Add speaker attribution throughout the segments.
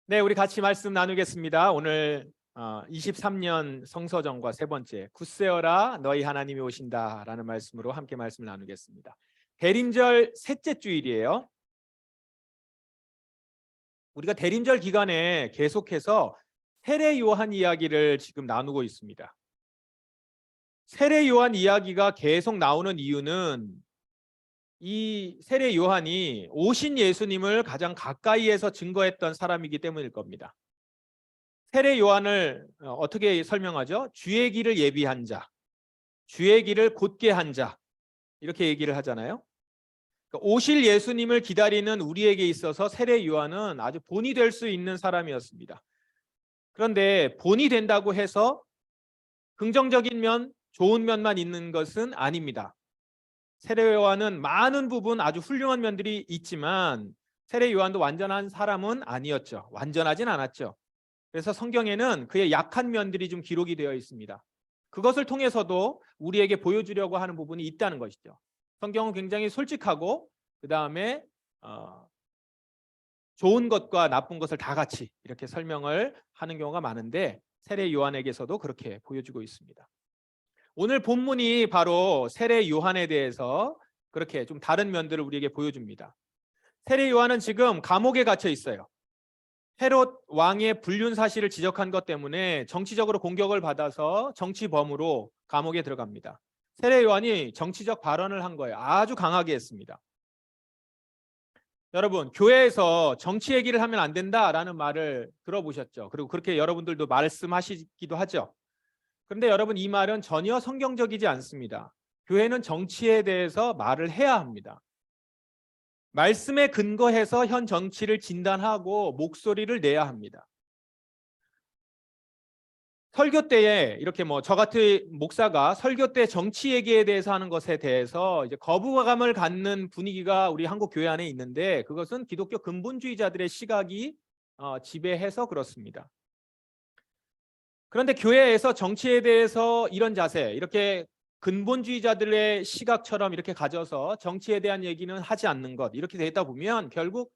Speaker 1: 네, 우리 같이 말씀 나누겠습니다. 오늘 23년 성서정과 세 번째 굳세어라 너희 하나님이 오신다라는 말씀으로 함께 말씀을 나누겠습니다. 대림절 셋째 주일이에요. 우리가 대림절 기간에 계속해서 세례 요한 이야기를 지금 나누고 있습니다. 세례 요한 이야기가 계속 나오는 이유는 이 세례 요한이 오신 예수님을 가장 가까이에서 증거했던 사람이기 때문일 겁니다. 세례 요한을 어떻게 설명하죠? 주의 길을 예비한 자, 주의 길을 곧게 한 자, 이렇게 얘기를 하잖아요. 그러니까 오실 예수님을 기다리는 우리에게 있어서 세례 요한은 아주 본이 될 수 있는 사람이었습니다. 그런데 본이 된다고 해서 긍정적인 면, 좋은 면만 있는 것은 아닙니다. 세례 요한은 많은 부분 아주 훌륭한 면들이 있지만 세례 요한도 완전한 사람은 아니었죠. 완전하진 않았죠. 그래서 성경에는 그의 약한 면들이 좀 기록이 되어 있습니다. 그것을 통해서도 우리에게 보여주려고 하는 부분이 있다는 것이죠. 성경은 굉장히 솔직하고 그 다음에 좋은 것과 나쁜 것을 다 같이 이렇게 설명을 하는 경우가 많은데 세례 요한에게서도 그렇게 보여주고 있습니다. 오늘 본문이 바로 세례 요한에 대해서 그렇게 좀 다른 면들을 우리에게 보여줍니다. 세례 요한은 지금 감옥에 갇혀 있어요. 헤롯 왕의 불륜 사실을 지적한 것 때문에 정치적으로 공격을 받아서 정치범으로 감옥에 들어갑니다. 세례 요한이 정치적 발언을 한 거예요. 아주 강하게 했습니다. 여러분, 교회에서 정치 얘기를 하면 안 된다라는 말을 들어보셨죠? 그리고 그렇게 여러분들도 말씀하시기도 하죠. 그런데 여러분, 이 말은 전혀 성경적이지 않습니다. 교회는 정치에 대해서 말을 해야 합니다. 말씀에 근거해서 현 정치를 진단하고 목소리를 내야 합니다. 설교 때에 이렇게 저 같은 목사가 설교 때 정치 얘기에 대해서 하는 것에 대해서 이제 거부감을 갖는 분위기가 우리 한국 교회 안에 있는데 그것은 기독교 근본주의자들의 시각이 지배해서 그렇습니다. 그런데 교회에서 정치에 대해서 이런 자세, 이렇게 근본주의자들의 시각처럼 이렇게 가져서 정치에 대한 얘기는 하지 않는 것, 이렇게 되다 보면 결국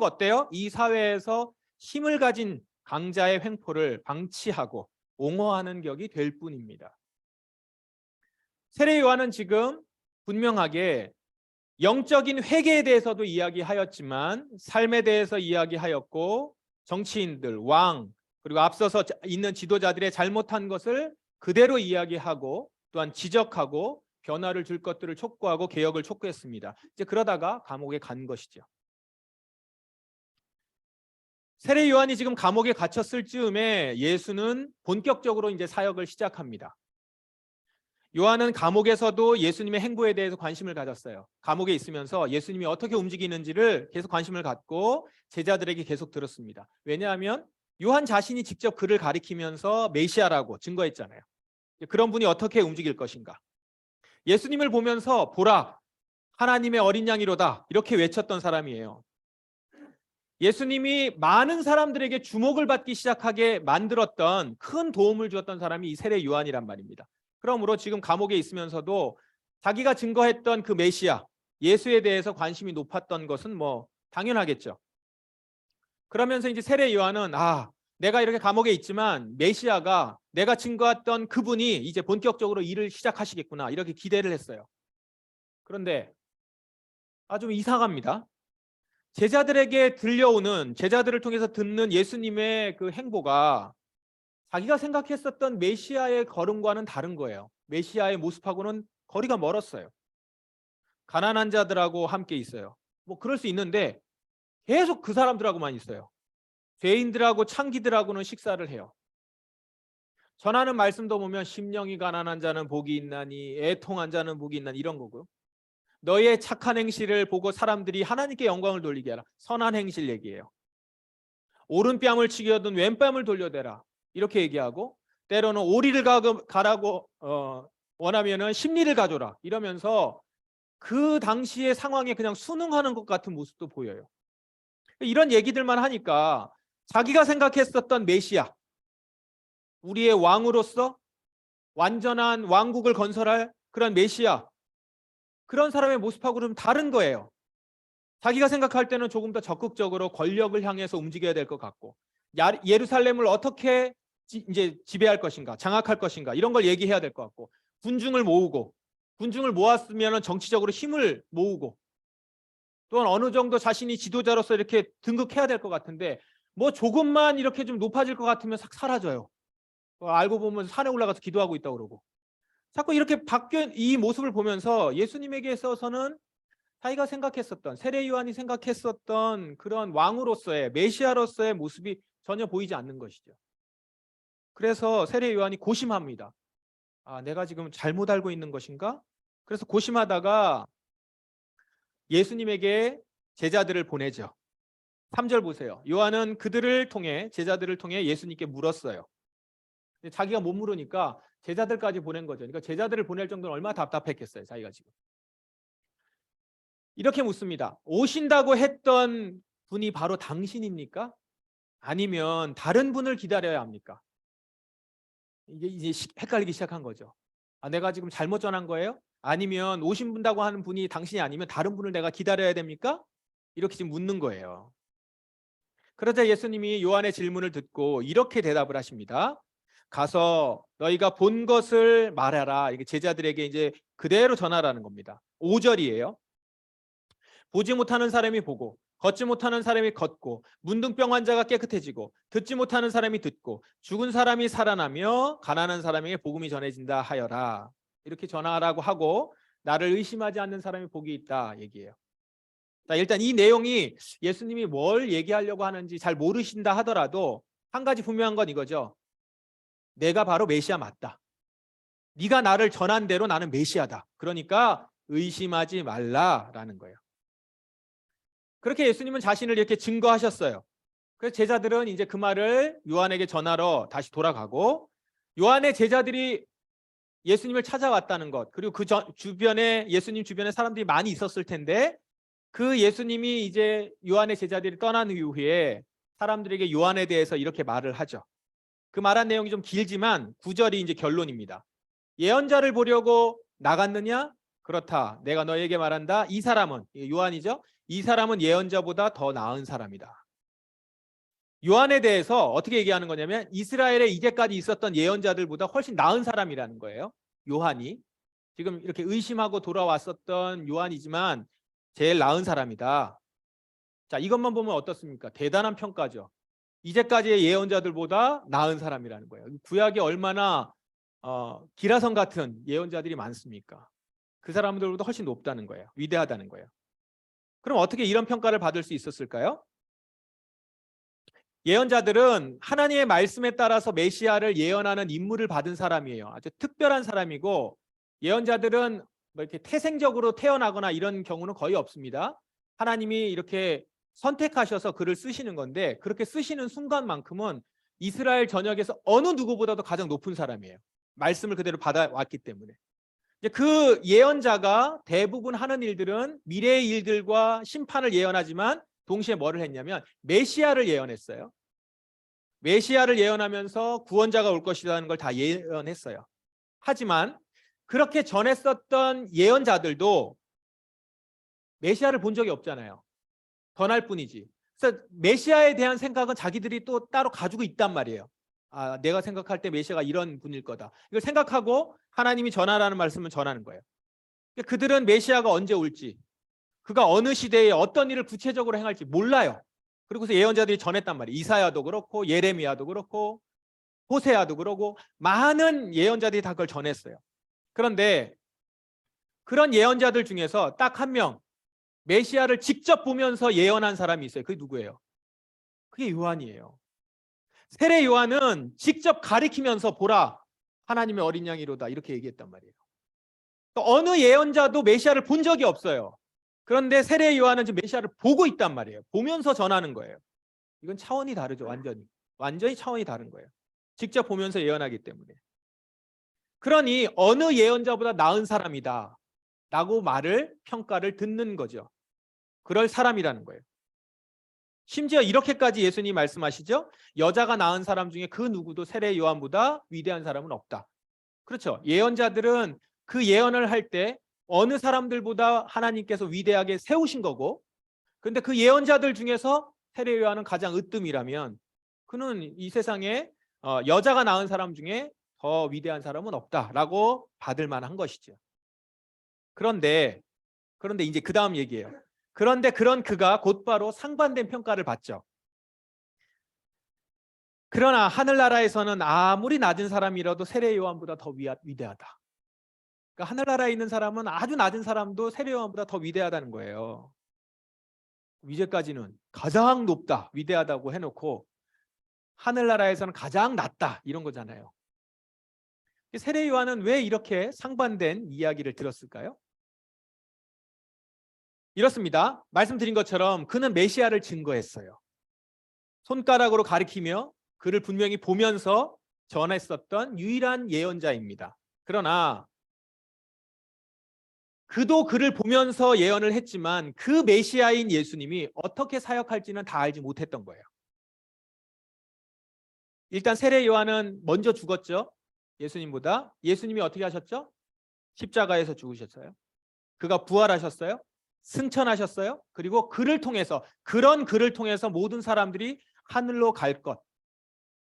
Speaker 1: 어때요? 이 사회에서 힘을 가진 강자의 횡포를 방치하고 옹호하는 격이 될 뿐입니다. 세례 요한은 지금 분명하게 영적인 회개에 대해서도 이야기하였지만 삶에 대해서 이야기하였고 정치인들, 왕, 그리고 앞서서 있는 지도자들의 잘못한 것을 그대로 이야기하고 또한 지적하고 변화를 줄 것들을 촉구하고 개혁을 촉구했습니다. 이제 그러다가 감옥에 간 것이죠. 세례 요한이 지금 감옥에 갇혔을 즈음에 예수는 본격적으로 이제 사역을 시작합니다. 요한은 감옥에서도 예수님의 행보에 대해서 관심을 가졌어요. 감옥에 있으면서 예수님이 어떻게 움직이는지를 계속 관심을 갖고 제자들에게 계속 들었습니다. 왜냐하면 요한 자신이 직접 그를 가리키면서 메시아라고 증거했잖아요. 그런 분이 어떻게 움직일 것인가. 예수님을 보면서 보라 하나님의 어린 양이로다 이렇게 외쳤던 사람이에요. 예수님이 많은 사람들에게 주목을 받기 시작하게 만들었던 큰 도움을 주었던 사람이 이 세례 요한이란 말입니다. 그러므로 지금 감옥에 있으면서도 자기가 증거했던 그 메시아 예수에 대해서 관심이 높았던 것은 당연하겠죠. 그러면서 이제 세례 요한은 내가 이렇게 감옥에 있지만 메시아가 내가 증거했던 그분이 이제 본격적으로 일을 시작하시겠구나 이렇게 기대를 했어요. 그런데 좀 이상합니다. 제자들에게 들려오는 제자들을 통해서 듣는 예수님의 그 행보가 자기가 생각했었던 메시아의 걸음과는 다른 거예요. 메시아의 모습하고는 거리가 멀었어요. 가난한 자들하고 함께 있어요. 그럴 수 있는데 계속 그 사람들하고만 있어요. 죄인들하고 창기들하고는 식사를 해요. 전하는 말씀도 보면 심령이 가난한 자는 복이 있나니 애통한 자는 복이 있나니 이런 거고요. 너의 착한 행실을 보고 사람들이 하나님께 영광을 돌리게 하라. 선한 행실 얘기예요. 오른뺨을 치기어든 왼뺨을 돌려대라. 이렇게 얘기하고 때로는 오리를 가라고 원하면은 십리를 가져라. 이러면서 그 당시의 상황에 그냥 순응하는 것 같은 모습도 보여요. 이런 얘기들만 하니까 자기가 생각했었던 메시아, 우리의 왕으로서 완전한 왕국을 건설할 그런 메시아, 그런 사람의 모습하고 좀 다른 거예요. 자기가 생각할 때는 조금 더 적극적으로 권력을 향해서 움직여야 될 것 같고, 예루살렘을 어떻게 이제 지배할 것인가, 장악할 것인가, 이런 걸 얘기해야 될 것 같고, 군중을 모으고, 군중을 모았으면 정치적으로 힘을 모으고, 또한 어느 정도 자신이 지도자로서 이렇게 등극해야 될 것 같은데, 뭐 조금만 이렇게 좀 높아질 것 같으면 싹 사라져요. 알고 보면 산에 올라가서 기도하고 있다고 그러고. 자꾸 이렇게 바뀐 이 모습을 보면서 예수님에게 있어서는 자기가 생각했었던, 세례 요한이 생각했었던 그런 왕으로서의, 메시아로서의 모습이 전혀 보이지 않는 것이죠. 그래서 세례 요한이 고심합니다. 아, 내가 지금 잘못 알고 있는 것인가? 그래서 고심하다가 예수님에게 제자들을 보내죠. 3절 보세요. 요한은 그들을 통해, 제자들을 통해 예수님께 물었어요. 근데 자기가 못 물으니까 제자들까지 보낸 거죠. 그러니까 제자들을 보낼 정도는 얼마나 답답했겠어요, 자기가 지금. 이렇게 묻습니다. 오신다고 했던 분이 바로 당신입니까? 아니면 다른 분을 기다려야 합니까? 이제 헷갈리기 시작한 거죠. 아, 내가 지금 잘못 전한 거예요? 아니면 오신다고 하는 분이 당신이 아니면 다른 분을 내가 기다려야 됩니까? 이렇게 지금 묻는 거예요. 그러자 예수님이 요한의 질문을 듣고 이렇게 대답을 하십니다. 가서 너희가 본 것을 말하라. 이게 제자들에게 이제 그대로 전하라는 겁니다. 5절이에요. 보지 못하는 사람이 보고, 걷지 못하는 사람이 걷고, 문둥병 환자가 깨끗해지고, 듣지 못하는 사람이 듣고, 죽은 사람이 살아나며 가난한 사람에게 복음이 전해진다 하여라. 이렇게 전하라고 하고, 나를 의심하지 않는 사람이 복이 있다 얘기해요. 자, 일단 이 내용이 예수님이 뭘 얘기하려고 하는지 잘 모르신다 하더라도 한 가지 분명한 건 이거죠. 내가 바로 메시아 맞다. 네가 나를 전한 대로 나는 메시아다. 그러니까 의심하지 말라라는 거예요. 그렇게 예수님은 자신을 이렇게 증거하셨어요. 그래서 제자들은 이제 그 말을 요한에게 전하러 다시 돌아가고, 요한의 제자들이 예수님을 찾아왔다는 것, 그리고 그 주변에, 예수님 주변에 사람들이 많이 있었을 텐데, 그 예수님이 이제 요한의 제자들이 떠난 이후에 사람들에게 요한에 대해서 이렇게 말을 하죠. 그 말한 내용이 좀 길지만 9절이 이제 결론입니다. 예언자를 보려고 나갔느냐? 그렇다. 내가 너에게 말한다. 이 사람은, 요한이죠. 이 사람은 예언자보다 더 나은 사람이다. 요한에 대해서 어떻게 얘기하는 거냐면 이스라엘에 이제까지 있었던 예언자들보다 훨씬 나은 사람이라는 거예요. 요한이. 지금 이렇게 의심하고 돌아왔었던 요한이지만 제일 나은 사람이다. 자, 이것만 보면 어떻습니까? 대단한 평가죠. 이제까지의 예언자들보다 나은 사람이라는 거예요. 구약에 얼마나 기라성 같은 예언자들이 많습니까? 그 사람들보다 훨씬 높다는 거예요. 위대하다는 거예요. 그럼 어떻게 이런 평가를 받을 수 있었을까요? 예언자들은 하나님의 말씀에 따라서 메시아를 예언하는 임무를 받은 사람이에요. 아주 특별한 사람이고, 예언자들은 뭐 이렇게 태생적으로 태어나거나 이런 경우는 거의 없습니다. 하나님이 이렇게 선택하셔서 글을 쓰시는 건데, 그렇게 쓰시는 순간만큼은 이스라엘 전역에서 어느 누구보다도 가장 높은 사람이에요. 말씀을 그대로 받아왔기 때문에. 그 예언자가 대부분 하는 일들은 미래의 일들과 심판을 예언하지만 동시에 뭐를 했냐면 메시아를 예언했어요. 메시아를 예언하면서 구원자가 올 것이라는 걸 다 예언했어요. 하지만 그렇게 전했었던 예언자들도 메시아를 본 적이 없잖아요. 전할 뿐이지. 그래서 메시아에 대한 생각은 자기들이 또 따로 가지고 있단 말이에요. 아, 내가 생각할 때 메시아가 이런 분일 거다. 이걸 생각하고 하나님이 전하라는 말씀을 전하는 거예요. 그들은 메시아가 언제 올지, 그가 어느 시대에 어떤 일을 구체적으로 행할지 몰라요. 그리고서 예언자들이 전했단 말이에요. 이사야도 그렇고 예레미야도 그렇고 호세아도 그러고 많은 예언자들이 다 그걸 전했어요. 그런데 그런 예언자들 중에서 딱 한 명, 메시아를 직접 보면서 예언한 사람이 있어요. 그게 누구예요? 그게 요한이에요. 세례 요한은 직접 가리키면서 보라, 하나님의 어린 양이로다, 이렇게 얘기했단 말이에요. 어느 예언자도 메시아를 본 적이 없어요. 그런데 세례 요한은 지금 메시아를 보고 있단 말이에요. 보면서 전하는 거예요. 이건 차원이 다르죠. 완전히 차원이 다른 거예요. 직접 보면서 예언하기 때문에. 그러니 어느 예언자보다 나은 사람이다 라고 평가를 듣는 거죠. 그럴 사람이라는 거예요. 심지어 이렇게까지 예수님이 말씀하시죠. 여자가 낳은 사람 중에 그 누구도 세례 요한보다 위대한 사람은 없다. 그렇죠. 예언자들은 그 예언을 할 때 어느 사람들보다 하나님께서 위대하게 세우신 거고, 그런데 그 예언자들 중에서 세례 요한은 가장 으뜸이라면 그는 이 세상에 여자가 낳은 사람 중에 더 위대한 사람은 없다라고 받을 만한 것이죠. 그런데 이제 그 다음 얘기예요. 그런데 그런 그가 곧바로 상반된 평가를 받죠. 그러나 하늘나라에서는 아무리 낮은 사람이라도 세례 요한보다 더 위대하다. 그러니까 하늘나라에 있는 사람은 아주 낮은 사람도 세례 요한보다 더 위대하다는 거예요. 이제까지는 가장 높다, 위대하다고 해놓고 하늘나라에서는 가장 낮다 이런 거잖아요. 세례 요한은 왜 이렇게 상반된 이야기를 들었을까요? 이렇습니다. 말씀드린 것처럼 그는 메시아를 증거했어요. 손가락으로 가리키며 그를 분명히 보면서 전했었던 유일한 예언자입니다. 그러나 그도 그를 보면서 예언을 했지만 그 메시아인 예수님이 어떻게 사역할지는 다 알지 못했던 거예요. 일단 세례 요한은 먼저 죽었죠. 예수님보다. 예수님이 어떻게 하셨죠? 십자가에서 죽으셨어요. 그가 부활하셨어요. 승천하셨어요. 그리고 그를 통해서, 그런 그를 통해서 모든 사람들이 하늘로 갈 것,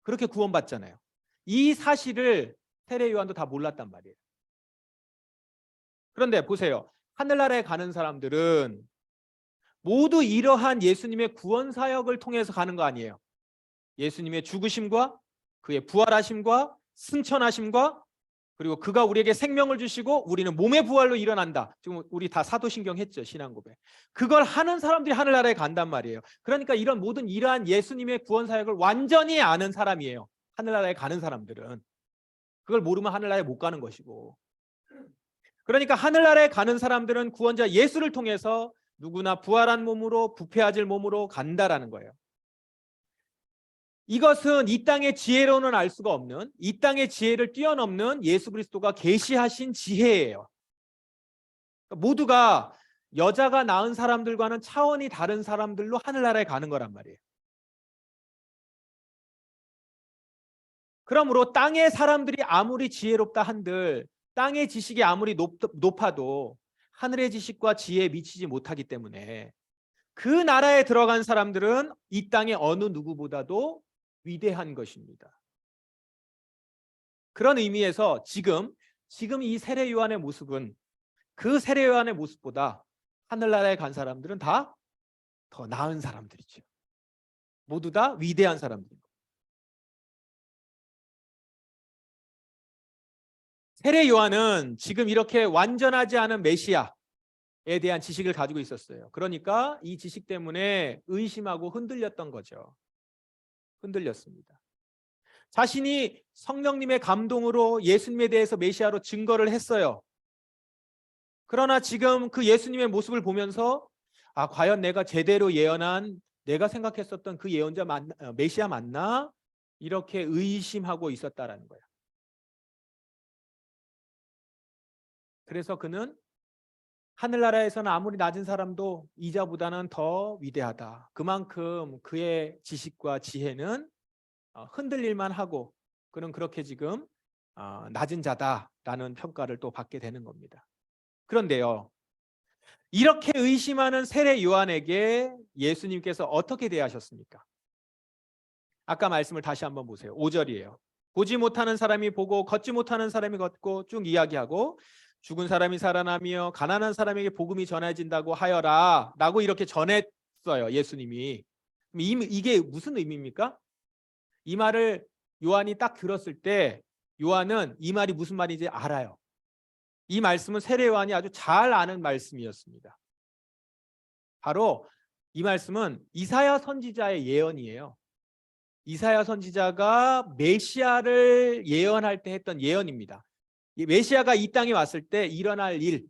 Speaker 1: 그렇게 구원받잖아요. 이 사실을 세례 요한도 다 몰랐단 말이에요. 그런데 보세요. 하늘나라에 가는 사람들은 모두 이러한 예수님의 구원 사역을 통해서 가는 거 아니에요. 예수님의 죽으심과 그의 부활하심과 승천하심과 그리고 그가 우리에게 생명을 주시고 우리는 몸의 부활로 일어난다. 지금 우리 다 사도신경 했죠. 신앙고백. 그걸 하는 사람들이 하늘나라에 간단 말이에요. 그러니까 이런 모든 이러한 예수님의 구원 사역을 완전히 아는 사람이에요. 하늘나라에 가는 사람들은. 그걸 모르면 하늘나라에 못 가는 것이고. 그러니까 하늘나라에 가는 사람들은 구원자 예수를 통해서 누구나 부활한 몸으로 부패하질 몸으로 간다라는 거예요. 이것은 이 땅의 지혜로는 알 수가 없는, 이 땅의 지혜를 뛰어넘는 예수 그리스도가 계시하신 지혜예요. 모두가 여자가 낳은 사람들과는 차원이 다른 사람들로 하늘나라에 가는 거란 말이에요. 그러므로 땅의 사람들이 아무리 지혜롭다 한들 땅의 지식이 아무리 높아도 하늘의 지식과 지혜에 미치지 못하기 때문에 그 나라에 들어간 사람들은 이 땅의 어느 누구보다도 위대한 것입니다. 그런 의미에서 지금 이 세례 요한의 모습은 그 세례 요한의 모습보다 하늘나라에 간 사람들은 다 더 나은 사람들이죠. 모두 다 위대한 사람들입니다. 세례 요한은 지금 이렇게 완전하지 않은 메시아에 대한 지식을 가지고 있었어요. 그러니까 이 지식 때문에 의심하고 흔들렸던 거죠. 흔들렸습니다. 자신이 성령님의 감동으로 예수님에 대해서 메시아로 증거를 했어요. 그러나 지금 그 예수님의 모습을 보면서 과연 내가 제대로 예언한, 내가 생각했었던 그 예언자 메시아 맞나? 이렇게 의심하고 있었다라는 거예요. 그래서 그는 하늘나라에서는 아무리 낮은 사람도 이자보다는 더 위대하다. 그만큼 그의 지식과 지혜는 흔들릴만 하고 그는 그렇게 지금 낮은 자다라는 평가를 또 받게 되는 겁니다. 그런데요, 이렇게 의심하는 세례 요한에게 예수님께서 어떻게 대하셨습니까? 아까 말씀을 다시 한번 보세요. 5절이에요. 보지 못하는 사람이 보고 걷지 못하는 사람이 걷고 쭉 이야기하고 죽은 사람이 살아나며 가난한 사람에게 복음이 전해진다고 하여라 라고 이렇게 전했어요. 예수님이. 이게 무슨 의미입니까? 이 말을 요한이 딱 들었을 때 요한은 이 말이 무슨 말인지 알아요. 이 말씀은 세례 요한이 아주 잘 아는 말씀이었습니다. 바로 이 말씀은 이사야 선지자의 예언이에요. 이사야 선지자가 메시아를 예언할 때 했던 예언입니다. 메시아가 이 땅에 왔을 때 일어날 일,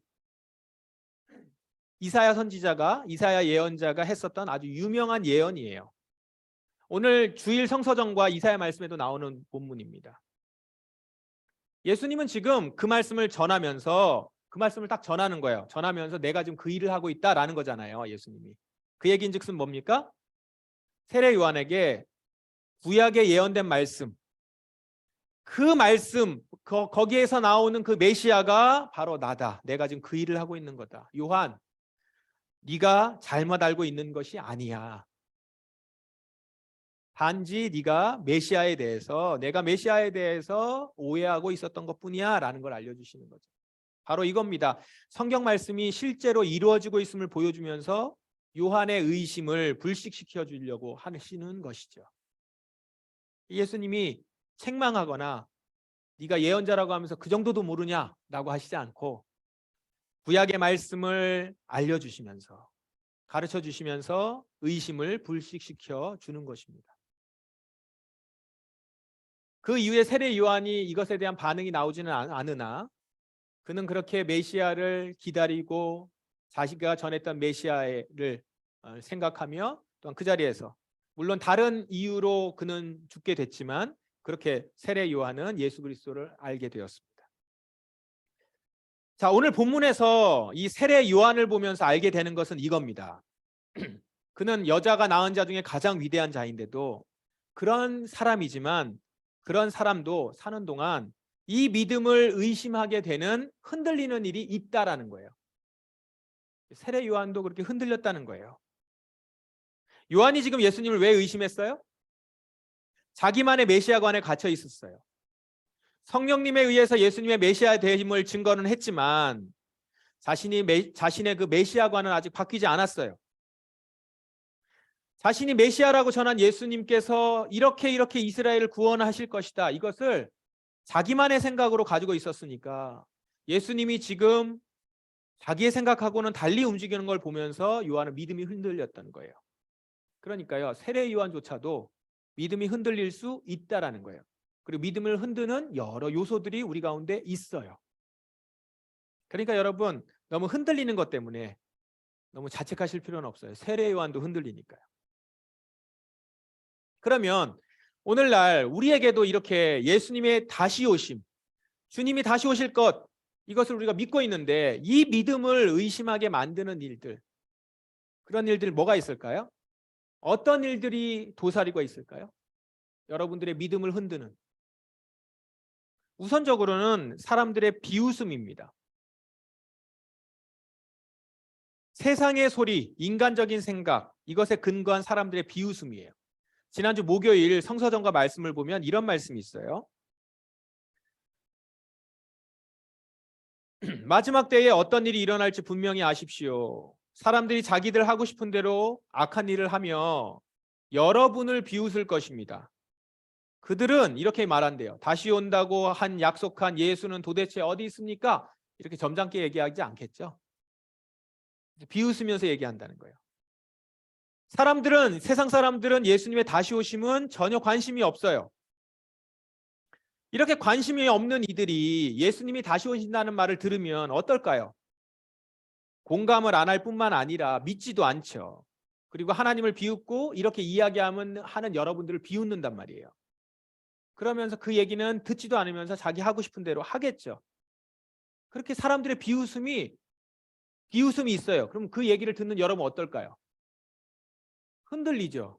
Speaker 1: 이사야 선지자가, 이사야 예언자가 했었던 아주 유명한 예언이에요. 오늘 주일 성서정과 이사야 말씀에도 나오는 본문입니다. 예수님은 지금 그 말씀을 전하면서 그 말씀을 딱 전하는 거예요. 전하면서 내가 지금 그 일을 하고 있다라는 거잖아요. 예수님이. 그 얘기인즉슨 뭡니까? 세례 요한에게 구약에 예언된 말씀, 그 말씀, 거기에서 나오는 그 메시아가 바로 나다. 내가 지금 그 일을 하고 있는 거다. 요한, 네가 잘못 알고 있는 것이 아니야. 단지 네가 메시아에 대해서, 내가 메시아에 대해서 오해하고 있었던 것뿐이야 라는 걸 알려주시는 거죠. 바로 이겁니다. 성경 말씀이 실제로 이루어지고 있음을 보여주면서 요한의 의심을 불식시켜 주려고 하시는 것이죠. 예수님이 책망하거나 네가 예언자라고 하면서 그 정도도 모르냐라고 하시지 않고 구약의 말씀을 알려주시면서, 가르쳐 주시면서 의심을 불식시켜 주는 것입니다. 그 이후에 세례 요한이 이것에 대한 반응이 나오지는 않으나 그는 그렇게 메시아를 기다리고 자기가 전했던 메시아를 생각하며, 또한 그 자리에서 물론 다른 이유로 그는 죽게 됐지만 그렇게 세례 요한은 예수 그리스도를 알게 되었습니다. 자, 오늘 본문에서 이 세례 요한을 보면서 알게 되는 것은 이겁니다. 그는 여자가 낳은 자 중에 가장 위대한 자인데도 그런 사람이지만 그런 사람도 사는 동안 이 믿음을 의심하게 되는, 흔들리는 일이 있다라는 거예요. 세례 요한도 그렇게 흔들렸다는 거예요. 요한이 지금 예수님을 왜 의심했어요? 자기만의 메시아관에 갇혀 있었어요. 성령님에 의해서 예수님의 메시아 되심을 증거는 했지만 자신의 그 메시아관은 아직 바뀌지 않았어요. 자신이 메시아라고 전한 예수님께서 이렇게 이스라엘을 구원하실 것이다, 이것을 자기만의 생각으로 가지고 있었으니까 예수님이 지금 자기의 생각하고는 달리 움직이는 걸 보면서 요한은 믿음이 흔들렸다는 거예요. 그러니까요, 세례 요한조차도 믿음이 흔들릴 수 있다라는 거예요. 그리고 믿음을 흔드는 여러 요소들이 우리 가운데 있어요. 그러니까 여러분, 너무 흔들리는 것 때문에 너무 자책하실 필요는 없어요. 세례 요한도 흔들리니까요. 그러면 오늘날 우리에게도 이렇게 예수님의 다시 오심, 주님이 다시 오실 것, 이것을 우리가 믿고 있는데 이 믿음을 의심하게 만드는 일들, 그런 일들 뭐가 있을까요? 어떤 일들이 도사리고 있을까요? 여러분들의 믿음을 흔드는, 우선적으로는 사람들의 비웃음입니다. 세상의 소리, 인간적인 생각, 이것에 근거한 사람들의 비웃음이에요. 지난주 목요일 성서전과 말씀을 보면 이런 말씀이 있어요. 마지막 때에 어떤 일이 일어날지 분명히 아십시오. 사람들이 자기들 하고 싶은 대로 악한 일을 하며 여러분을 비웃을 것입니다. 그들은 이렇게 말한대요. 다시 온다고 한 약속한 예수는 도대체 어디 있습니까? 이렇게 점잖게 얘기하지 않겠죠. 비웃으면서 얘기한다는 거예요. 세상 사람들은 예수님의 다시 오심은 전혀 관심이 없어요. 이렇게 관심이 없는 이들이 예수님이 다시 오신다는 말을 들으면 어떨까요? 공감을 안 할 뿐만 아니라 믿지도 않죠. 그리고 하나님을 비웃고 이렇게 이야기하는 여러분들을 비웃는단 말이에요. 그러면서 그 얘기는 듣지도 않으면서 자기 하고 싶은 대로 하겠죠. 그렇게 사람들의 비웃음이 있어요. 그럼 그 얘기를 듣는 여러분 어떨까요? 흔들리죠.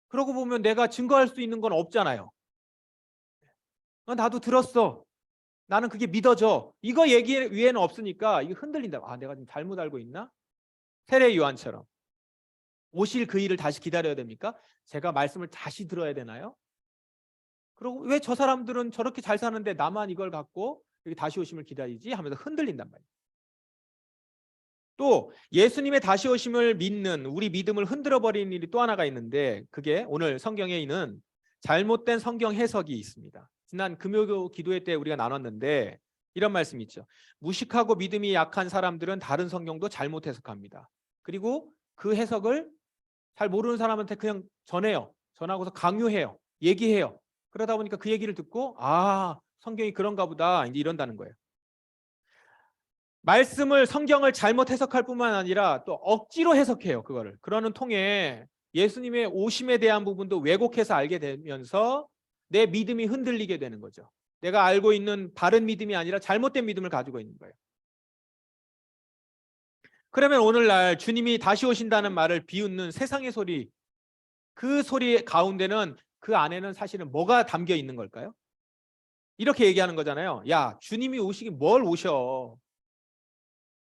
Speaker 1: 그러고 보면 내가 증거할 수 있는 건 없잖아요. 나도 들었어. 나는 그게 믿어져. 이거 얘기 위에는 없으니까 이게 흔들린다. 아, 내가 지금 잘못 알고 있나? 세례 요한처럼. 오실 그 일을 다시 기다려야 됩니까? 제가 말씀을 다시 들어야 되나요? 그리고 왜 저 사람들은 저렇게 잘 사는데 나만 이걸 갖고 여기 다시 오심을 기다리지? 하면서 흔들린단 말이에요. 또 예수님의 다시 오심을 믿는 우리 믿음을 흔들어 버리는 일이 또 하나가 있는데, 그게 오늘 성경에 있는 잘못된 성경 해석이 있습니다. 지난 금요 기도회 때 우리가 나눴는데 이런 말씀이 있죠. 무식하고 믿음이 약한 사람들은 다른 성경도 잘못 해석합니다. 그리고 그 해석을 잘 모르는 사람한테 그냥 전하고서 강요해요. 얘기해요. 그러다 보니까 그 얘기를 듣고 성경이 그런가 보다 이제 이런다는 거예요. 성경을 잘못 해석할 뿐만 아니라 또 억지로 해석해요. 그러는 통에 예수님의 오심에 대한 부분도 왜곡해서 알게 되면서 내 믿음이 흔들리게 되는 거죠. 내가 알고 있는 바른 믿음이 아니라 잘못된 믿음을 가지고 있는 거예요. 그러면 오늘날 주님이 다시 오신다는 말을 비웃는 세상의 소리, 그 소리 가운데는, 그 안에는 사실은 뭐가 담겨 있는 걸까요? 이렇게 얘기하는 거잖아요. 야, 주님이 오시긴 뭘 오셔.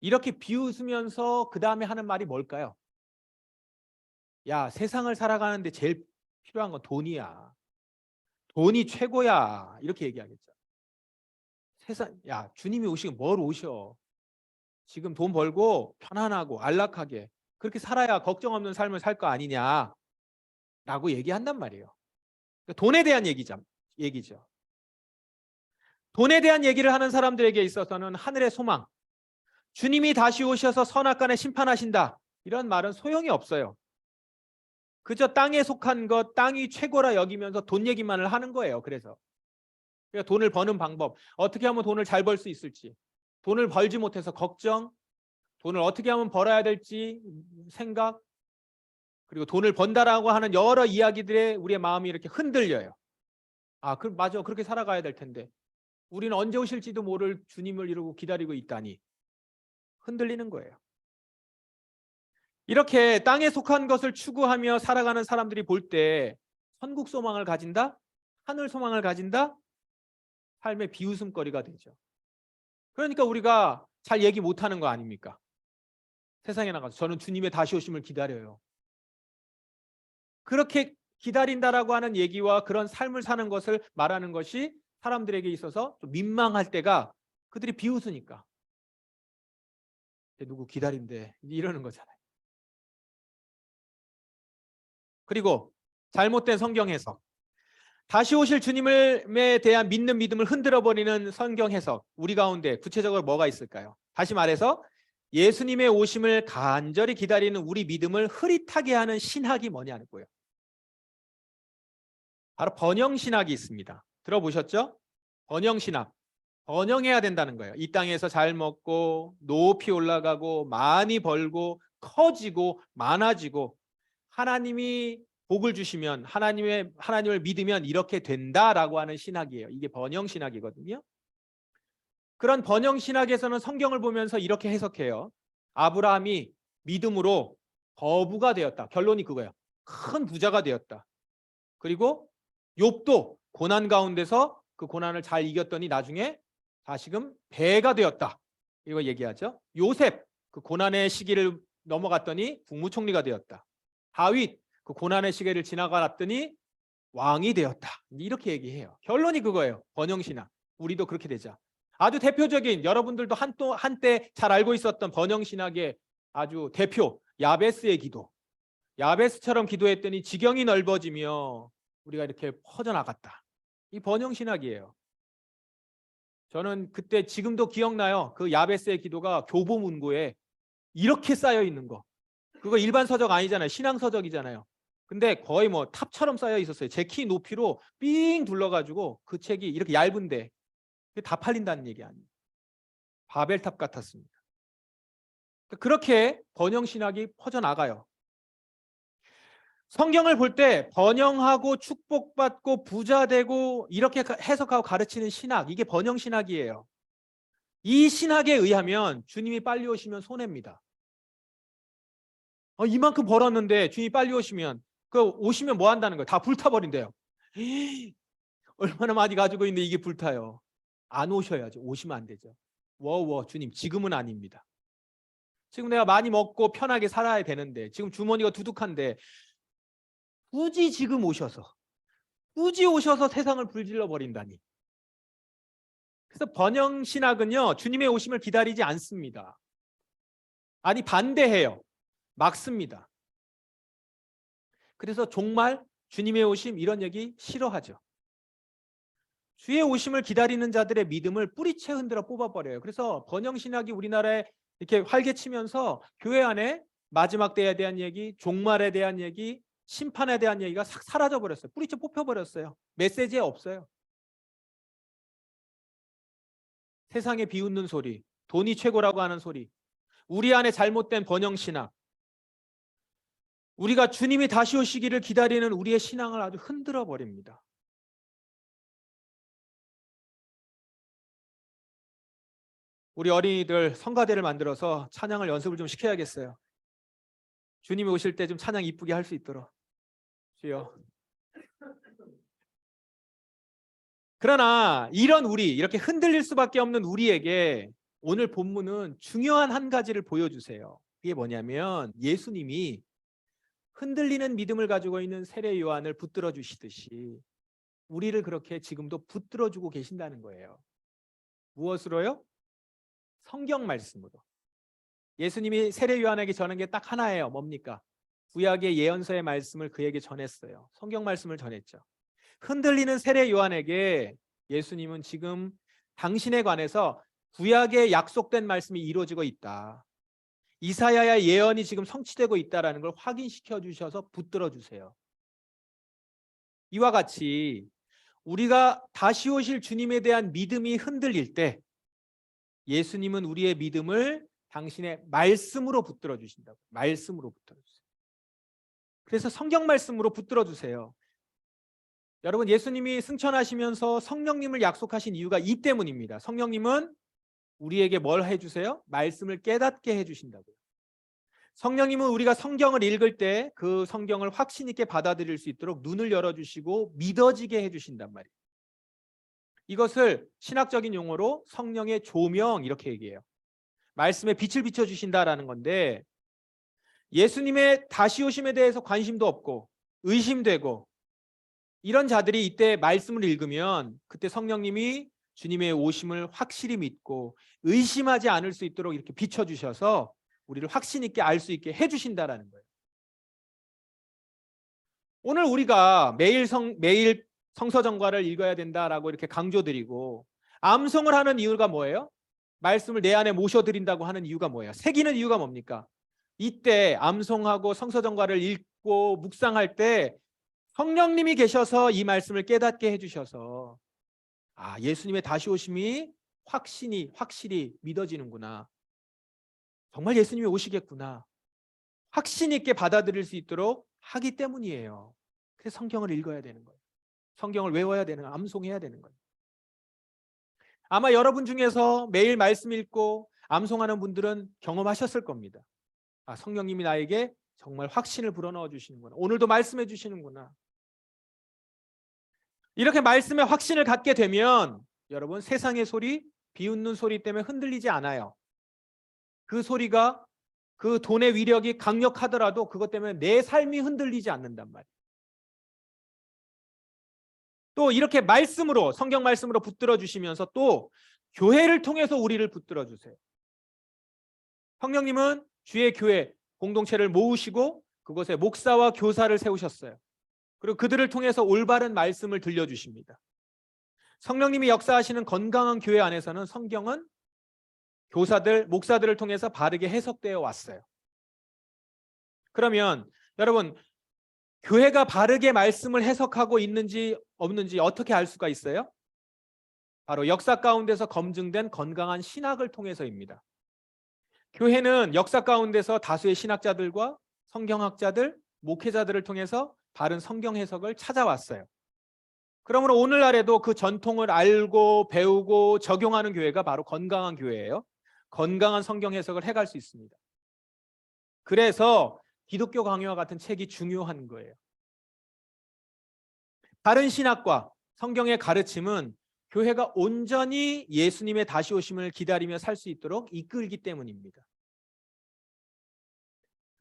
Speaker 1: 이렇게 비웃으면서 그 다음에 하는 말이 뭘까요? 야, 세상을 살아가는데 제일 필요한 건 돈이야. 돈이 최고야. 이렇게 얘기하겠죠. 야, 주님이 오시면 뭘 오셔? 지금 돈 벌고 편안하고 안락하게 그렇게 살아야 걱정 없는 삶을 살 거 아니냐라고 얘기한단 말이에요. 그러니까 돈에 대한 얘기죠. 돈에 대한 얘기를 하는 사람들에게 있어서는 하늘의 소망, 주님이 다시 오셔서 선악간에 심판하신다, 이런 말은 소용이 없어요. 그저 땅에 속한 것, 땅이 최고라 여기면서 돈 얘기만을 하는 거예요. 그래서 그러니까 돈을 버는 방법, 어떻게 하면 돈을 잘 벌 수 있을지, 돈을 벌지 못해서 걱정, 돈을 어떻게 하면 벌어야 될지 생각, 그리고 돈을 번다라고 하는 여러 이야기들에 우리의 마음이 이렇게 흔들려요. 맞아. 그렇게 살아가야 될 텐데. 우리는 언제 오실지도 모를 주님을 이루고 기다리고 있다니. 흔들리는 거예요. 이렇게 땅에 속한 것을 추구하며 살아가는 사람들이 볼 때 천국 소망을 가진다? 하늘 소망을 가진다? 삶의 비웃음거리가 되죠. 그러니까 우리가 잘 얘기 못하는 거 아닙니까? 세상에 나가서 저는 주님의 다시 오심을 기다려요. 그렇게 기다린다라고 하는 얘기와 그런 삶을 사는 것을 말하는 것이 사람들에게 있어서 좀 민망할 때가 그들이 비웃으니까. 누구 기다린대 이러는 거잖아요. 그리고 잘못된 성경 해석, 다시 오실 주님에 대한 믿는 믿음을 흔들어버리는 성경 해석, 우리 가운데 구체적으로 뭐가 있을까요? 다시 말해서 예수님의 오심을 간절히 기다리는 우리 믿음을 흐릿하게 하는 신학이 뭐냐는 거예요. 바로 번영신학이 있습니다. 들어보셨죠? 번영신학. 번영해야 된다는 거예요. 이 땅에서 잘 먹고 높이 올라가고 많이 벌고 커지고 많아지고 하나님이 복을 주시면 하나님을 믿으면 이렇게 된다라고 하는 신학이에요. 이게 번영신학이거든요. 그런 번영신학에서는 성경을 보면서 이렇게 해석해요. 아브라함이 믿음으로 거부가 되었다. 결론이 그거예요. 큰 부자가 되었다. 그리고 욥도 고난 가운데서 그 고난을 잘 이겼더니 나중에 다시금 배가 되었다. 이거 얘기하죠. 요셉 그 고난의 시기를 넘어갔더니 국무총리가 되었다. 다윗 그 고난의 시기를 지나갔더니 왕이 되었다. 이렇게 얘기해요. 결론이 그거예요. 번영신학. 우리도 그렇게 되자. 아주 대표적인 여러분들도 한때 잘 알고 있었던 번영신학의 아주 대표 야베스의 기도. 야베스처럼 기도했더니 지경이 넓어지며 우리가 이렇게 퍼져나갔다. 이 번영신학이에요. 저는 그때 지금도 기억나요. 그 야베스의 기도가 교보문고에 이렇게 쌓여 있는 거. 그거 일반 서적 아니잖아요. 신앙 서적이잖아요. 근데 거의 뭐 탑처럼 쌓여 있었어요. 제 키 높이로 삥 둘러가지고 그 책이 이렇게 얇은데 다 팔린다는 얘기 아니에요. 바벨탑 같았습니다. 그렇게 번영신학이 퍼져나가요. 성경을 볼 때 번영하고 축복받고 부자되고 이렇게 해석하고 가르치는 신학, 이게 번영신학이에요. 이 신학에 의하면 주님이 빨리 오시면 손해입니다. 이만큼 벌었는데 주님이 빨리 오시면 오시면 뭐 한다는 거예요? 다 불타버린대요. 얼마나 많이 가지고 있는데 이게 불타요. 안 오셔야죠. 오시면 안 되죠. 주님 지금은 아닙니다. 지금 내가 많이 먹고 편하게 살아야 되는데 지금 주머니가 두둑한데 굳이 지금 오셔서 세상을 불질러 버린다니. 그래서 번영신학은요, 주님의 오심을 기다리지 않습니다. 아니 반대해요. 막습니다. 그래서 정말 주님의 오심 이런 얘기 싫어하죠. 주의 오심을 기다리는 자들의 믿음을 뿌리채 흔들어 뽑아버려요. 그래서 번영신학이 우리나라에 이렇게 활개치면서 교회 안에 마지막 때에 대한 얘기, 종말에 대한 얘기, 심판에 대한 얘기가 싹 사라져버렸어요. 뿌리채 뽑혀버렸어요. 메시지에 없어요. 세상에 비웃는 소리, 돈이 최고라고 하는 소리, 우리 안에 잘못된 번영신학, 우리가 주님이 다시 오시기를 기다리는 우리의 신앙을 아주 흔들어 버립니다. 우리 어린이들 성가대를 만들어서 찬양을 연습을 좀 시켜야겠어요. 주님이 오실 때 좀 찬양 이쁘게 할 수 있도록. 주여. 그러나 이런 이렇게 흔들릴 수밖에 없는 우리에게 오늘 본문은 중요한 한 가지를 보여주세요. 그게 뭐냐면 예수님이 흔들리는 믿음을 가지고 있는 세례 요한을 붙들어 주시듯이 우리를 그렇게 지금도 붙들어 주고 계신다는 거예요. 무엇으로요? 성경 말씀으로. 예수님이 세례 요한에게 전한 게 딱 하나예요. 뭡니까? 구약의 예언서의 말씀을 그에게 전했어요. 성경 말씀을 전했죠. 흔들리는 세례 요한에게 예수님은 지금 당신에 관해서 구약에 약속된 말씀이 이루어지고 있다. 이사야의 예언이 지금 성취되고 있다는 걸 확인시켜 주셔서 붙들어 주세요. 이와 같이 우리가 다시 오실 주님에 대한 믿음이 흔들릴 때 예수님은 우리의 믿음을 당신의 말씀으로 붙들어 주신다고. 말씀으로 붙들어 주세요. 그래서 성경 말씀으로 붙들어 주세요. 여러분, 예수님이 승천하시면서 성령님을 약속하신 이유가 이 때문입니다. 성령님은 우리에게 뭘 해주세요? 말씀을 깨닫게 해주신다고요. 성령님은 우리가 성경을 읽을 때 그 성경을 확신 있게 받아들일 수 있도록 눈을 열어주시고 믿어지게 해주신단 말이에요. 이것을 신학적인 용어로 성령의 조명 이렇게 얘기해요. 말씀에 빛을 비춰주신다라는 건데, 예수님의 다시 오심에 대해서 관심도 없고 의심되고 이런 자들이 이때 말씀을 읽으면 그때 성령님이 주님의 오심을 확실히 믿고 의심하지 않을 수 있도록 이렇게 비춰주셔서 우리를 확신 있게 알 수 있게 해주신다라는 거예요. 오늘 우리가 매일 성서정과를 읽어야 된다라고 이렇게 강조드리고 암송을 하는 이유가 뭐예요? 말씀을 내 안에 모셔드린다고 하는 이유가 뭐예요? 새기는 이유가 뭡니까? 이때 암송하고 성서정과를 읽고 묵상할 때 성령님이 계셔서 이 말씀을 깨닫게 해주셔서 예수님의 다시 오심이 확실히 믿어지는구나. 정말 예수님이 오시겠구나. 확신 있게 받아들일 수 있도록 하기 때문이에요. 그래서 성경을 읽어야 되는 거예요. 성경을 외워야 되는 거예요. 암송해야 되는 거예요. 아마 여러분 중에서 매일 말씀 읽고 암송하는 분들은 경험하셨을 겁니다. 성령님이 나에게 정말 확신을 불어넣어 주시는구나. 오늘도 말씀해 주시는구나. 이렇게 말씀에 확신을 갖게 되면 여러분, 세상의 소리, 비웃는 소리 때문에 흔들리지 않아요. 그 소리가, 그 돈의 위력이 강력하더라도 그것 때문에 내 삶이 흔들리지 않는단 말이에요. 또 이렇게 말씀으로, 성경 말씀으로 붙들어 주시면서 또 교회를 통해서 우리를 붙들어 주세요. 성령님은 주의 교회 공동체를 모으시고 그곳에 목사와 교사를 세우셨어요. 그리고 그들을 통해서 올바른 말씀을 들려주십니다. 성령님이 역사하시는 건강한 교회 안에서는 성경은 교사들, 목사들을 통해서 바르게 해석되어 왔어요. 그러면 여러분, 교회가 바르게 말씀을 해석하고 있는지 없는지 어떻게 알 수가 있어요? 바로 역사 가운데서 검증된 건강한 신학을 통해서입니다. 교회는 역사 가운데서 다수의 신학자들과 성경학자들, 목회자들을 통해서 바른 성경 해석을 찾아왔어요. 그러므로 오늘날에도 그 전통을 알고 배우고 적용하는 교회가 바로 건강한 교회예요. 건강한 성경 해석을 해갈 수 있습니다. 그래서 기독교 강요와 같은 책이 중요한 거예요. 바른 신학과 성경의 가르침은 교회가 온전히 예수님의 다시 오심을 기다리며 살 수 있도록 이끌기 때문입니다.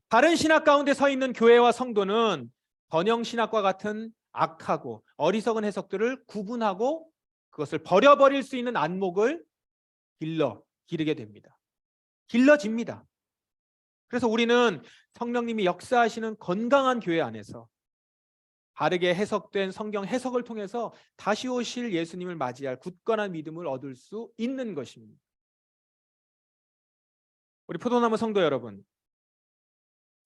Speaker 1: 바른 신학 가운데 서 있는 교회와 성도는 번영 신학과 같은 악하고 어리석은 해석들을 구분하고 그것을 버려버릴 수 있는 안목을 기르게 됩니다. 길러집니다. 그래서 우리는 성령님이 역사하시는 건강한 교회 안에서 바르게 해석된 성경 해석을 통해서 다시 오실 예수님을 맞이할 굳건한 믿음을 얻을 수 있는 것입니다. 우리 포도나무 성도 여러분,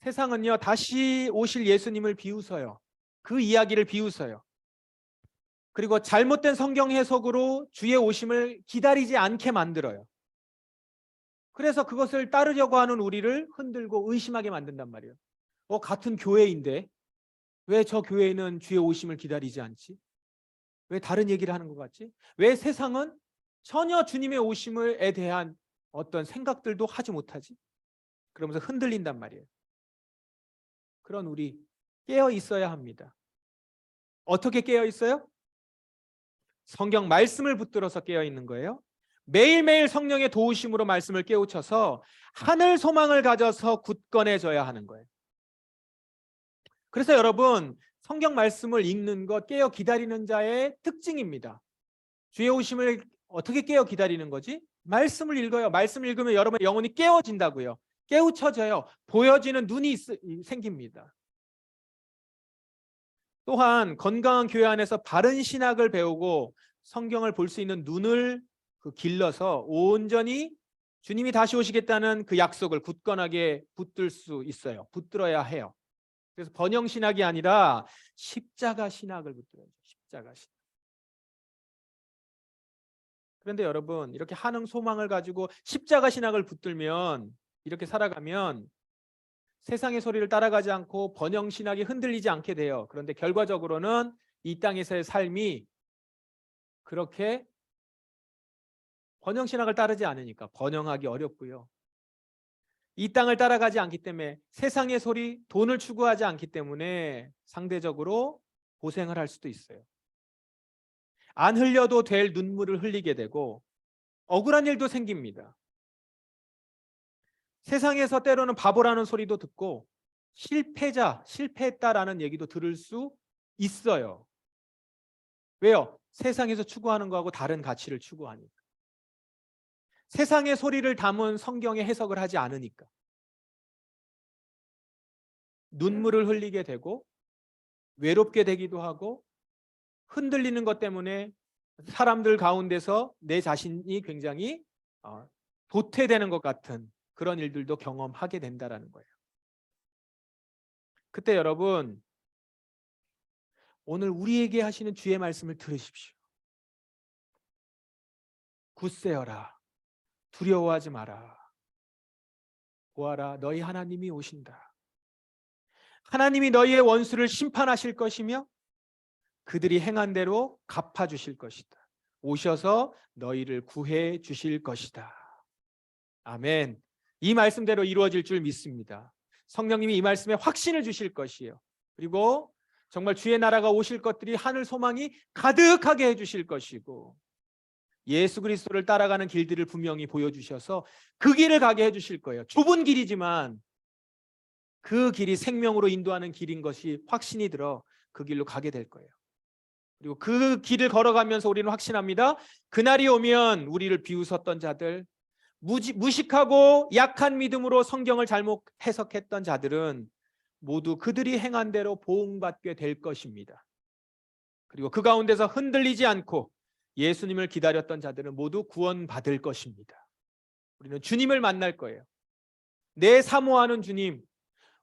Speaker 1: 세상은요 다시 오실 예수님을 비웃어요. 그 이야기를 비웃어요. 그리고 잘못된 성경 해석으로 주의 오심을 기다리지 않게 만들어요. 그래서 그것을 따르려고 하는 우리를 흔들고 의심하게 만든단 말이에요. 같은 교회인데 왜 저 교회는 주의 오심을 기다리지 않지? 왜 다른 얘기를 하는 것 같지? 왜 세상은 전혀 주님의 오심에 대한 어떤 생각들도 하지 못하지? 그러면서 흔들린단 말이에요. 그런 우리 깨어 있어야 합니다. 어떻게 깨어 있어요? 성경 말씀을 붙들어서 깨어 있는 거예요. 매일매일 성령의 도우심으로 말씀을 깨우쳐서 하늘 소망을 가져서 굳건해져야 하는 거예요. 그래서 여러분, 성경 말씀을 읽는 것 깨어 기다리는 자의 특징입니다. 주의 오심을 어떻게 깨어 기다리는 거지? 말씀을 읽어요. 말씀을 읽으면 여러분의 영혼이 깨워진다고요. 깨우쳐져요. 보여지는 눈이 생깁니다. 또한 건강한 교회 안에서 바른 신학을 배우고 성경을 볼 수 있는 눈을 길러서 온전히 주님이 다시 오시겠다는 그 약속을 굳건하게 붙들 수 있어요. 붙들어야 해요. 그래서 번영 신학이 아니라 십자가 신학을 붙들어야죠. 십자가 신학. 그런데 여러분, 이렇게 하는 소망을 가지고 십자가 신학을 붙들면, 이렇게 살아가면 세상의 소리를 따라가지 않고 번영 신학이 흔들리지 않게 돼요. 그런데 결과적으로는 이 땅에서의 삶이 그렇게 번영 신학을 따르지 않으니까 번영하기 어렵고요. 이 땅을 따라가지 않기 때문에, 세상의 소리, 돈을 추구하지 않기 때문에 상대적으로 고생을 할 수도 있어요. 안 흘려도 될 눈물을 흘리게 되고 억울한 일도 생깁니다. 세상에서 때로는 바보라는 소리도 듣고 실패자, 실패했다라는 얘기도 들을 수 있어요. 왜요? 세상에서 추구하는 거하고 다른 가치를 추구하니까. 세상의 소리를 담은 성경의 해석을 하지 않으니까. 눈물을 흘리게 되고 외롭게 되기도 하고 흔들리는 것 때문에 사람들 가운데서 내 자신이 굉장히 도태되는 것 같은 그런 일들도 경험하게 된다라는 거예요. 그때 여러분, 오늘 우리에게 하시는 주의 말씀을 들으십시오. 굳세어라. 두려워하지 마라. 보아라, 너희 하나님이 오신다. 하나님이 너희의 원수를 심판하실 것이며 그들이 행한 대로 갚아주실 것이다. 오셔서 너희를 구해 주실 것이다. 아멘. 이 말씀대로 이루어질 줄 믿습니다. 성령님이 이 말씀에 확신을 주실 것이에요. 그리고 정말 주의 나라가 오실 것들이 하늘 소망이 가득하게 해주실 것이고, 예수 그리스도를 따라가는 길들을 분명히 보여주셔서 그 길을 가게 해주실 거예요. 좁은 길이지만 그 길이 생명으로 인도하는 길인 것이 확신이 들어 그 길로 가게 될 거예요. 그리고 그 길을 걸어가면서 우리는 확신합니다. 그날이 오면 우리를 비웃었던 자들, 무식하고 약한 믿음으로 성경을 잘못 해석했던 자들은 모두 그들이 행한 대로 보응받게 될 것입니다. 그리고 그 가운데서 흔들리지 않고 예수님을 기다렸던 자들은 모두 구원받을 것입니다. 우리는 주님을 만날 거예요. 내 사모하는 주님,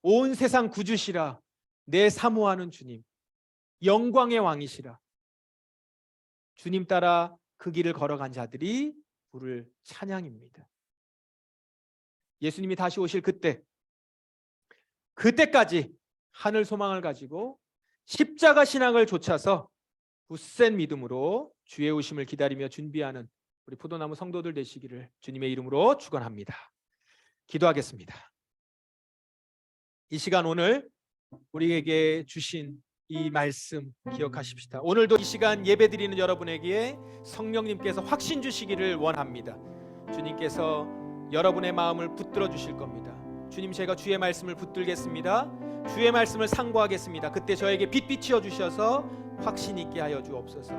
Speaker 1: 온 세상 구주시라. 내 사모하는 주님, 영광의 왕이시라. 주님 따라 그 길을 걸어간 자들이 부를 찬양입니다. 예수님이 다시 오실 그때까지 하늘 소망을 가지고 십자가 신앙을 좇아서 굳센 믿음으로 주의 오심을 기다리며 준비하는 우리 포도나무 성도들 되시기를 주님의 이름으로 축원합니다. 기도하겠습니다. 이 시간 오늘 우리에게 주신 이 말씀 기억하십시다. 오늘도 이 시간 예배드리는 여러분에게 성령님께서 확신 주시기를 원합니다. 주님께서 여러분의 마음을 붙들어 주실 겁니다. 주님, 제가 주의 말씀을 붙들겠습니다. 주의 말씀을 상고하겠습니다. 그때 저에게 빛 비추어 주셔서 확신 있게 하여 주옵소서.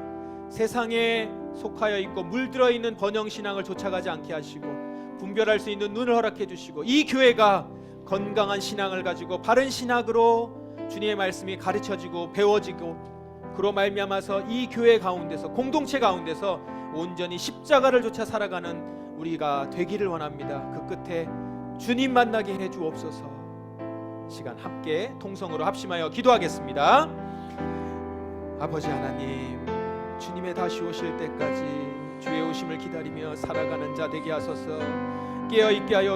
Speaker 1: 세상에 속하여 있고 물들어 있는 번영 신앙을 쫓아가지 않게 하시고 분별할 수 있는 눈을 허락해 주시고, 이 교회가 건강한 신앙을 가지고 바른 신학으로 주님의 말씀이 가르쳐지고 배워지고, 그로 말미암아서 이 교회 가운데서, 공동체 가운데서 온전히 십자가를 쫓아 살아가는 우리가 되기를 원합니다. 그 끝에 주님 만나게 해 주옵소서. 시간 함께 통성으로 합심하여 기도하겠습니다. 아버지 하나님, 주님의 다시 오실 때까지 주의 오심을 기다리며 살아가는 자 되게 하소서. 깨어있게 하여